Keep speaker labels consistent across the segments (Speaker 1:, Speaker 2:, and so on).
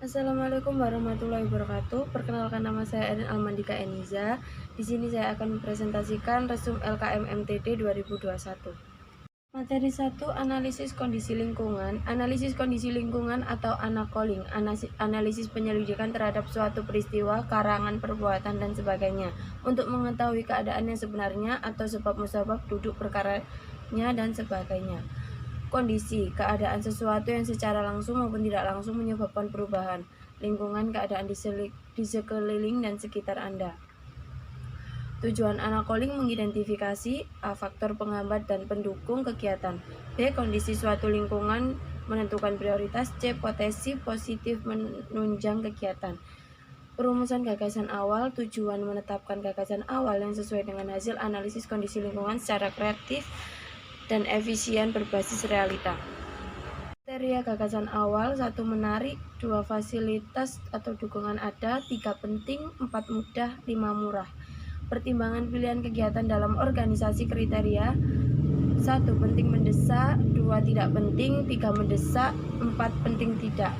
Speaker 1: Assalamualaikum warahmatullahi wabarakatuh. Perkenalkan, nama saya Erin Almandika Eniza. Di sini saya akan mempresentasikan resum LKM MTD 2021. Materi 1, analisis kondisi lingkungan. Analisis kondisi lingkungan atau anakoling, analisis penyelidikan terhadap suatu peristiwa, karangan, perbuatan, dan sebagainya untuk mengetahui keadaan yang sebenarnya atau sebab musabab duduk perkaranya dan sebagainya. Kondisi, keadaan sesuatu yang secara langsung maupun tidak langsung menyebabkan perubahan lingkungan, keadaan di sekeliling dan sekitar Anda. Tujuan anakoling mengidentifikasi A. Faktor penghambat dan pendukung kegiatan, B. Kondisi suatu lingkungan menentukan prioritas, C. Potensi positif menunjang kegiatan. Perumusan gagasan awal. Tujuan menetapkan gagasan awal yang sesuai dengan hasil analisis kondisi lingkungan secara kreatif dan efisien berbasis realita. Kriteria gagasan awal: 1. Menarik, 2. Fasilitas atau dukungan ada, 3. Penting, 4. Mudah, 5. Murah. Pertimbangan pilihan kegiatan dalam organisasi kriteria: 1. Penting mendesak, 2. Tidak penting, 3. Mendesak, 4. Penting tidak.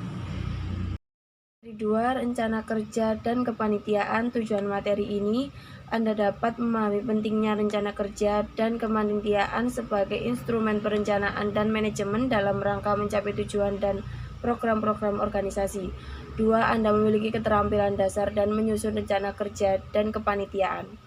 Speaker 1: 2. Rencana kerja dan kepanitiaan. Tujuan materi ini Anda dapat memahami pentingnya rencana kerja dan kepanitiaan sebagai instrumen perencanaan dan manajemen dalam rangka mencapai tujuan dan program-program organisasi. 2. Anda memiliki keterampilan dasar dan menyusun rencana kerja dan kepanitiaan.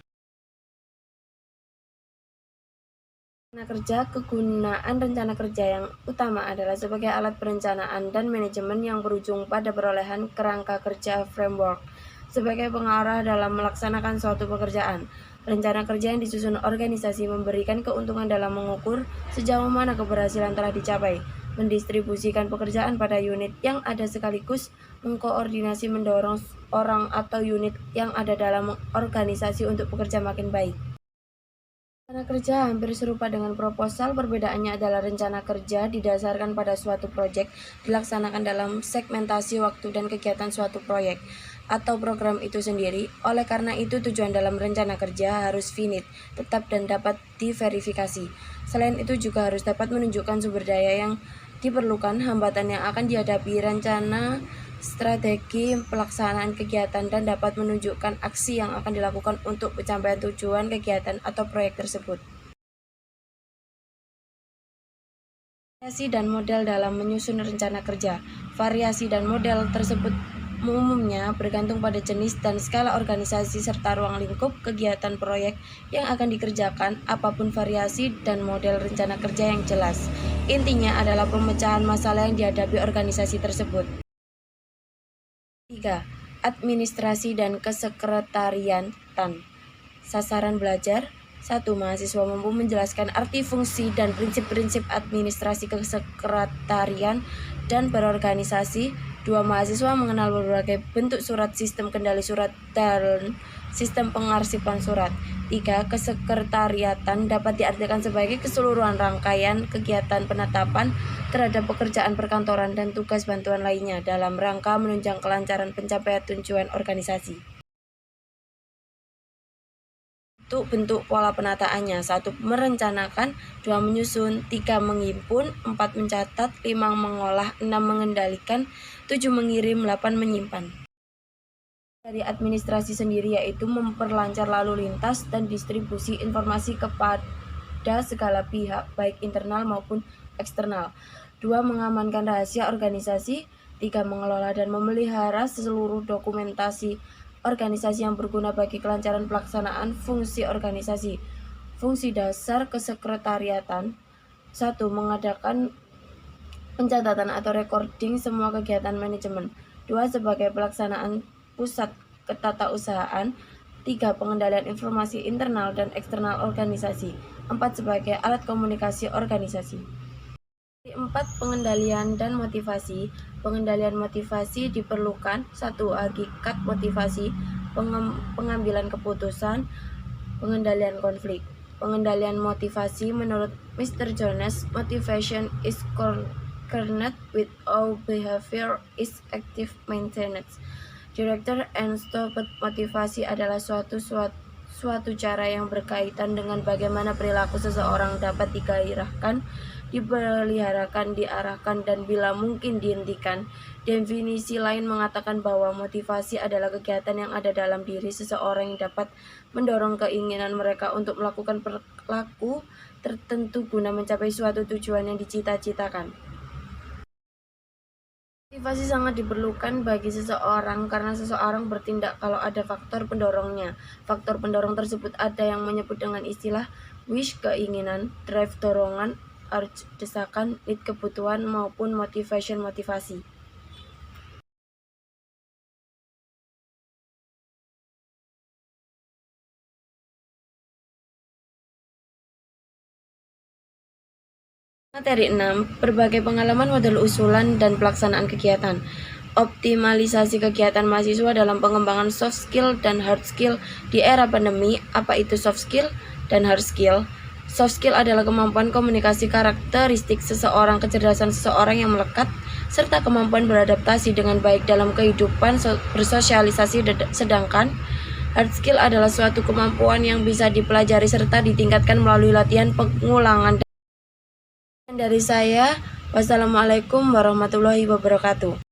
Speaker 1: Rencana kerja. Kegunaan rencana kerja yang utama adalah sebagai alat perencanaan dan manajemen yang berujung pada perolehan kerangka kerja framework sebagai pengarah dalam melaksanakan suatu pekerjaan. Rencana kerja yang disusun organisasi memberikan keuntungan dalam mengukur sejauh mana keberhasilan telah dicapai, mendistribusikan pekerjaan pada unit yang ada sekaligus mengkoordinasi mendorong orang atau unit yang ada dalam organisasi untuk bekerja makin baik. Rencana kerja hampir serupa dengan proposal, perbedaannya adalah rencana kerja didasarkan pada suatu proyek dilaksanakan dalam segmentasi waktu dan kegiatan suatu proyek atau program itu sendiri. Oleh karena itu, tujuan dalam rencana kerja harus finite, tetap dan dapat diverifikasi. Selain itu juga harus dapat menunjukkan sumber daya yang diperlukan, hambatan yang akan dihadapi, rencana strategi pelaksanaan kegiatan, dan dapat menunjukkan aksi yang akan dilakukan untuk pencapaian tujuan kegiatan atau proyek tersebut. Variasi dan model dalam menyusun rencana kerja. Variasi dan model tersebut umumnya bergantung pada jenis dan skala organisasi serta ruang lingkup kegiatan proyek yang akan dikerjakan. Apapun variasi dan model rencana kerja yang jelas, intinya adalah pemecahan masalah yang dihadapi organisasi tersebut. 3. Administrasi dan kesekretariatan. Sasaran belajar. 1. Mahasiswa mampu menjelaskan arti, fungsi, dan prinsip-prinsip administrasi kesekretarian dan berorganisasi. 2. Mahasiswa mengenal berbagai bentuk surat, sistem kendali surat, dan sistem pengarsipan surat. 3. Kesekretariatan dapat diartikan sebagai keseluruhan rangkaian kegiatan penetapan terhadap pekerjaan perkantoran dan tugas bantuan lainnya dalam rangka menunjang kelancaran pencapaian tujuan organisasi. Bentuk pola penataannya: 1. Merencanakan, 2. Menyusun, 3. Menghimpun, 4. Mencatat, 5. Mengolah, 6. Mengendalikan, 7. Mengirim, 8. Menyimpan. Dari administrasi sendiri yaitu memperlancar lalu lintas dan distribusi informasi kepada segala pihak, baik internal maupun eksternal. 2. Mengamankan rahasia organisasi. 3. Mengelola dan memelihara seluruh dokumentasi organisasi yang berguna bagi kelancaran pelaksanaan fungsi organisasi. Fungsi dasar kesekretariatan. 1. Mengadakan pencatatan atau recording semua kegiatan manajemen. 2. Sebagai pelaksanaan pusat ketatausahaan. 3. Pengendalian informasi internal dan eksternal organisasi. 4. Sebagai alat komunikasi organisasi. 4. Pengendalian dan motivasi. Pengendalian motivasi diperlukan: 1. Hakikat motivasi, pengambilan keputusan, pengendalian konflik. Pengendalian motivasi menurut Mr. Jones, motivation is concerned with how behavior is active maintenance. Director and stopped. Motivasi adalah suatu cara yang berkaitan dengan bagaimana perilaku seseorang dapat digairahkan, dipeliharakan, diarahkan, dan bila mungkin dihentikan. Definisi lain mengatakan bahwa motivasi adalah kegiatan yang ada dalam diri seseorang yang dapat mendorong keinginan mereka untuk melakukan perilaku tertentu guna mencapai suatu tujuan yang dicita-citakan. Motivasi sangat diperlukan bagi seseorang karena seseorang bertindak kalau ada faktor pendorongnya. Faktor pendorong tersebut ada yang menyebut dengan istilah wish, keinginan, drive, dorongan, urge, desakan, need, kebutuhan, maupun motivation, motivasi. Materi 6. Berbagai pengalaman, model usulan, dan pelaksanaan kegiatan. Optimalisasi kegiatan mahasiswa dalam pengembangan soft skill dan hard skill di era pandemi. Apa itu soft skill dan hard skill? Soft skill adalah kemampuan komunikasi, karakteristik seseorang, kecerdasan seseorang yang melekat, serta kemampuan beradaptasi dengan baik dalam kehidupan bersosialisasi. Sedangkan hard skill adalah suatu kemampuan yang bisa dipelajari serta ditingkatkan melalui latihan pengulangan. Dari saya, wassalamualaikum warahmatullahi wabarakatuh.